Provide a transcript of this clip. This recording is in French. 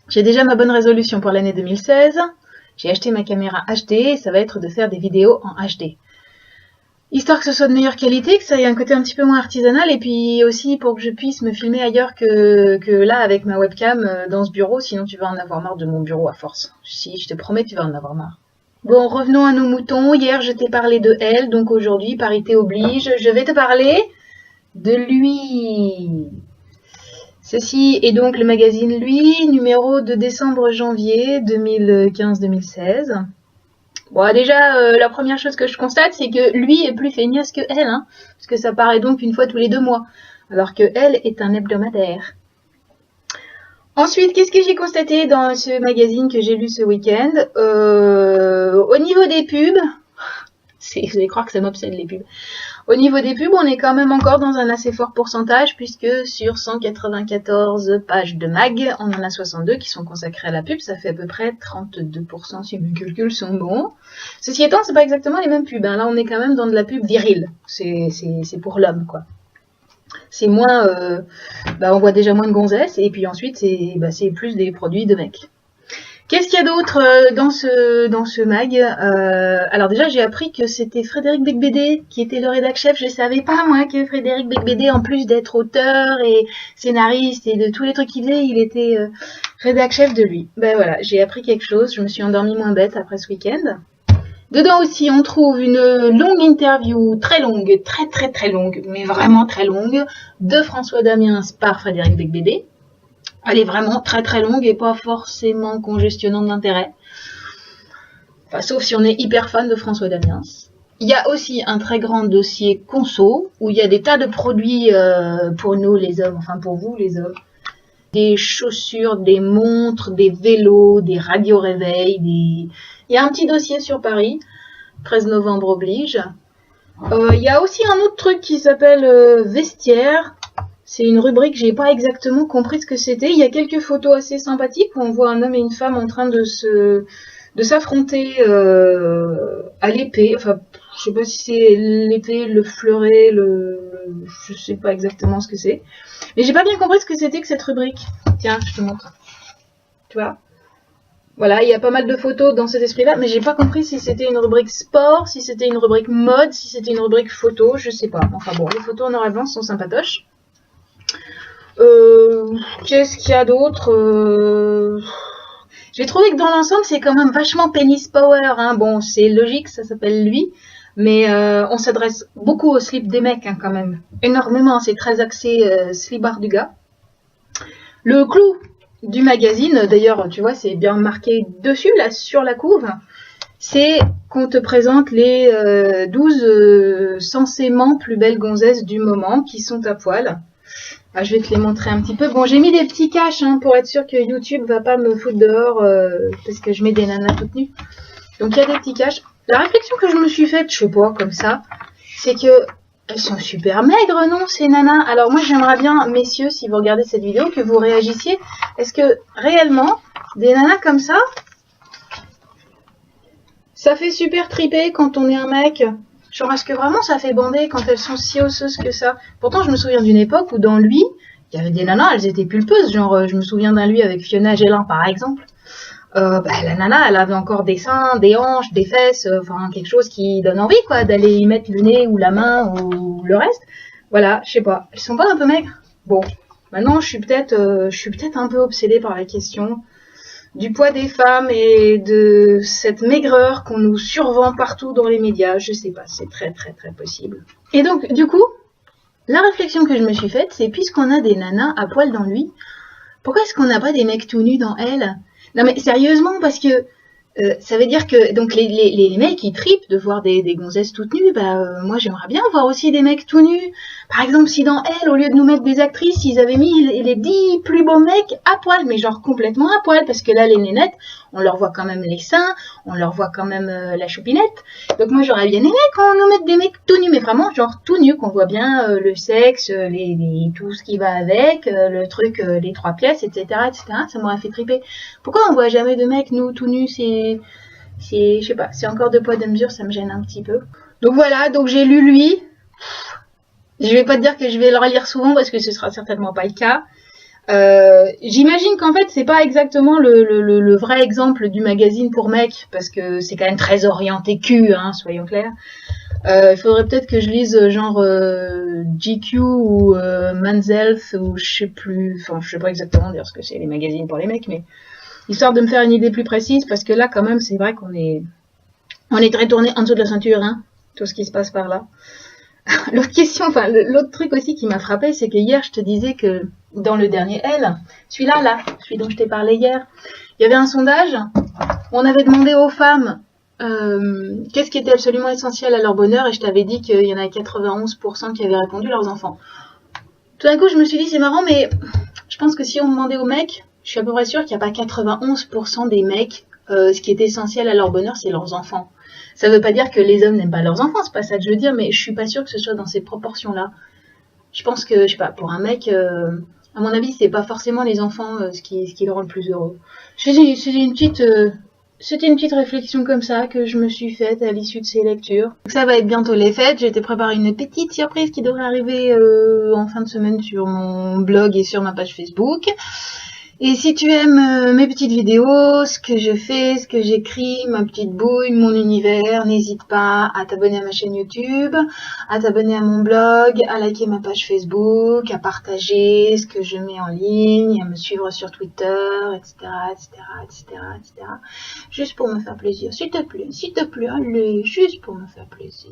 J'ai déjà ma bonne résolution pour l'année 2016. J'ai acheté ma caméra HD et ça va être de faire des vidéos en HD. Histoire que ce soit de meilleure qualité, que ça ait un côté un petit peu moins artisanal et puis aussi pour que je puisse me filmer ailleurs que là avec ma webcam dans ce bureau, sinon tu vas en avoir marre de mon bureau à force. Si, je te promets, tu vas en avoir marre. Bon, revenons à nos moutons. Hier, je t'ai parlé de elle, donc aujourd'hui, parité oblige, je vais te parler de lui. Ceci est donc le magazine Lui, numéro de décembre-janvier 2015-2016. Bon, déjà, la première chose que je constate, c'est que lui est plus feignasse que elle, hein, parce que ça paraît donc une fois tous les 2 mois, alors que elle est un hebdomadaire. Ensuite, qu'est-ce que j'ai constaté dans ce magazine que j'ai lu ce week-end? Au niveau des pubs, vous allez croire que ça m'obsède les pubs. Au niveau des pubs, on est quand même encore dans un assez fort pourcentage, puisque sur 194 pages de mag, on en a 62 qui sont consacrées à la pub, ça fait à peu près 32% si mes calculs sont bons. Ceci étant, c'est pas exactement les mêmes pubs, hein. Là on est quand même dans de la pub virile, c'est pour l'homme, quoi. C'est moins, on voit déjà moins de gonzesses, et puis ensuite c'est plus des produits de mecs. Qu'est-ce qu'il y a d'autre dans ce mag? Alors déjà, j'ai appris que c'était Frédéric Becbédé qui était le rédac-chef. Je ne savais pas, moi, que Frédéric Becbédé, en plus d'être auteur et scénariste et de tous les trucs qu'il faisait, il était rédac-chef de lui. Ben voilà, j'ai appris quelque chose. Je me suis endormie moins bête après ce week-end. Dedans aussi, on trouve une longue interview, très longue, très longue, mais vraiment très longue, de François Damiens par Frédéric Becbédé. Elle est vraiment très longue et pas forcément congestionnante d'intérêt. Enfin, sauf si on est hyper fan de François Damiens. Il y a aussi un très grand dossier conso, où il y a des tas de produits pour nous les hommes, enfin pour vous les hommes. Des chaussures, des montres, des vélos, des radios-réveils, Il y a un petit dossier sur Paris, 13 novembre oblige. Il y a aussi un autre truc qui s'appelle Vestiaire. C'est une rubrique, j'ai pas exactement compris ce que c'était. Il y a quelques photos assez sympathiques où on voit un homme et une femme en train de s'affronter à l'épée. Enfin, je sais pas si c'est l'épée, le fleuret, je sais pas exactement ce que c'est. Mais j'ai pas bien compris ce que c'était que cette rubrique. Tiens, je te montre. Tu vois ? Voilà, il y a pas mal de photos dans cet esprit-là, mais j'ai pas compris si c'était une rubrique sport, si c'était une rubrique mode, si c'était une rubrique photo, je sais pas. Enfin bon, les photos en noir et blanc sont sympatoches. Qu'est-ce qu'il y a d'autre J'ai trouvé que dans l'ensemble, c'est quand même vachement penis power, hein. Bon, c'est logique, ça s'appelle lui, mais on s'adresse beaucoup au slip des mecs, hein, quand même. Énormément, c'est très axé slibard du gars. Le clou du magazine, d'ailleurs, tu vois, c'est bien marqué dessus, là, sur la couve, c'est qu'on te présente les 12 censément plus belles gonzesses du moment qui sont à poil. Ah, je vais te les montrer un petit peu. Bon, j'ai mis des petits caches hein, pour être sûr que YouTube va pas me foutre dehors parce que je mets des nanas toutes nues. Donc, il y a des petits caches. La réflexion que je me suis faite, je sais pas, comme ça, c'est que elles sont super maigres, non, ces nanas? Alors, moi, j'aimerais bien, messieurs, si vous regardez cette vidéo, que vous réagissiez. Est-ce que, réellement, des nanas comme ça fait super triper quand on est un mec? Genre, est-ce que vraiment ça fait bander quand elles sont si osseuses que ça? Pourtant, je me souviens d'une époque où dans lui, il y avait des nanas, elles étaient pulpeuses. Genre, je me souviens d'un lui avec Fiona Gélin, par exemple. La nana, elle avait encore des seins, des hanches, des fesses, enfin, quelque chose qui donne envie, quoi, d'aller y mettre le nez ou la main ou le reste. Voilà, je sais pas. Elles sont pas un peu maigres? Bon, maintenant, je suis peut-être un peu obsédée par la question du poids des femmes et de cette maigreur qu'on nous survend partout dans les médias. Je sais pas, c'est très possible. Et donc, du coup, la réflexion que je me suis faite, c'est puisqu'on a des nanas à poil dans lui, pourquoi est-ce qu'on n'a pas des mecs tout nus dans elle? Non mais sérieusement, parce que ça veut dire que donc les mecs ils tripent de voir des gonzesses toutes nues. Moi j'aimerais bien voir aussi des mecs tout nus. Par exemple, si dans Elle, au lieu de nous mettre des actrices, ils avaient mis les 10 plus beaux mecs à poil, mais genre complètement à poil, parce que là les nénettes, on leur voit quand même les seins, on leur voit quand même la choupinette. Donc moi j'aurais bien aimé qu'on nous mette des mecs tout nus, mais vraiment genre tout nus, qu'on voit bien le sexe, tout ce qui va avec, le truc, les 3 pièces, etc. Ça m'aurait fait triper. Pourquoi on voit jamais de mecs nous tout nus? Je sais pas, c'est encore 2 poids 2 mesures, ça me gêne un petit peu. Donc voilà, donc j'ai lu lui. Je vais pas te dire que je vais le relire souvent parce que ce sera certainement pas le cas. J'imagine qu'en fait c'est pas exactement le vrai exemple du magazine pour mecs parce que c'est quand même très orienté cul, hein, soyons clairs. Il faudrait peut-être que je lise genre GQ ou Men's Health ou je sais plus, enfin je sais pas exactement dire ce que c'est les magazines pour les mecs, mais histoire de me faire une idée plus précise parce que là quand même c'est vrai qu'on est très tourné en dessous de la ceinture, hein, tout ce qui se passe par là. L'autre question, enfin l'autre truc aussi qui m'a frappé, c'est que hier je te disais que dans le dernier L, celui dont je t'ai parlé hier, il y avait un sondage où on avait demandé aux femmes qu'est-ce qui était absolument essentiel à leur bonheur et je t'avais dit qu'il y en avait 91% qui avaient répondu leurs enfants. Tout d'un coup je me suis dit c'est marrant mais je pense que si on demandait aux mecs, je suis à peu près sûre qu'il n'y a pas 91% des mecs, ce qui est essentiel à leur bonheur c'est leurs enfants. Ça veut pas dire que les hommes n'aiment pas leurs enfants, c'est pas ça que je veux dire, mais je suis pas sûre que ce soit dans ces proportions-là. Je pense que, je sais pas, pour un mec, à mon avis, c'est pas forcément les enfants ce qui le rend le plus heureux. C'était une petite réflexion comme ça que je me suis faite à l'issue de ces lectures. Donc ça va être bientôt les fêtes. J'ai été préparer une petite surprise qui devrait arriver en fin de semaine sur mon blog et sur ma page Facebook. Et si tu aimes mes petites vidéos, ce que je fais, ce que j'écris, ma petite bouille, mon univers, n'hésite pas à t'abonner à ma chaîne YouTube, à t'abonner à mon blog, à liker ma page Facebook, à partager ce que je mets en ligne, à me suivre sur Twitter, etc., etc., etc., etc. Juste pour me faire plaisir. S'il te plaît, allez, juste pour me faire plaisir.